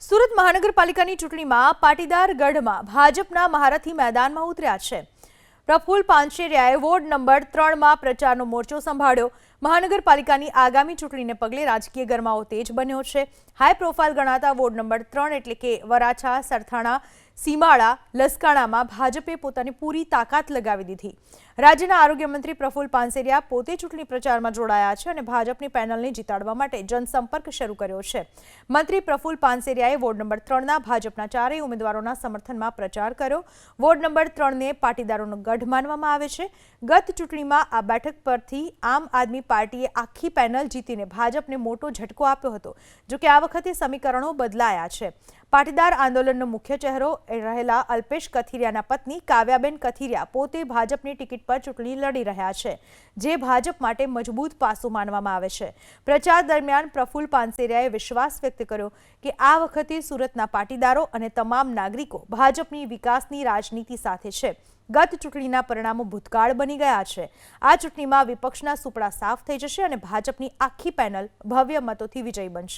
સુરત મહાનગરપાલિકાની ચૂંટણીમાં પાટીદાર ગઢમાં ભાજપના મહારથી મેદાનમાં ઉતર્યા છે। પ્રફુલ્લ પાનસેરિયાએ વોર્ડ નંબર 3માં પ્રચારનો મોરચો સંભાળ્યો। મહાનગરપાલિકાની આગામી ચૂંટણીને પગલે રાજકીય ગરમાવો તેજ બન્યો છે। હાઈ પ્રોફાઇલ ગણાતા વોર્ડ નંબર 3 એટલે કે વરાછા, સરથાણા, સીમાડા, લસકાણામાં ભાજપે પોતાની પૂરી તાકાત લગાવી દીધી। રાજ્યના આરોગ્ય મંત્રી પ્રફુલ્લ પાનસેરિયા પોતે ચૂંટણી પ્રચારમાં જોડાયા છે અને ભાજપની પેનલને જીતાડવા માટે જનસંપર્ક શરૂ કર્યો છે। મંત્રી પ્રફુલ્લ પાનસેરિયાએ વોર્ડ નંબર 3ના ભાજપના ચારેય ઉમેદવારોના સમર્થનમાં પ્રચાર કર્યો। વોર્ડ નંબર 3ને પાટીદારોનો ગઢ માનવામાં આવે છે। ગત ચૂંટણીમાં આ બેઠક પરથી આમ આદમી પાર્ટીએ આખી પેનલ જીતીને ભાજપને મોટો ઝટકો આપ્યો હતો। જો કે આ વખતે સમીકરણો બદલાયા છે। પાટીદાર આંદોલનનો મુખ્ય ચહેરો રહેલા અલ્પેશ કથિરિયાના પત્ની કાવ્યાબેન કથિરિયા પોતે ભાજપની ટિકિટ પર ચૂંટણી લડી રહ્યા છે, જે ભાજપ માટે મજબૂત પાસું માનવામાં આવે છે। પ્રચાર દરમિયાન પ્રફુલ્લ પાનસેરિયાએ વિશ્વાસ વ્યક્ત કર્યો કે આ વખતે સુરતના પાટીદારો અને તમામ નાગરિકો ભાજપની વિકાસની રાજનીતિ સાથે છે। ગત ચૂંટણીના પરિણામો ભૂતકાળ બની ગયા છે। આ ચૂંટણીમાં વિપક્ષના સુપડા સાફ થઈ જશે અને ભાજપની આખી પેનલ ભવ્ય મતોથી વિજયી બનશે।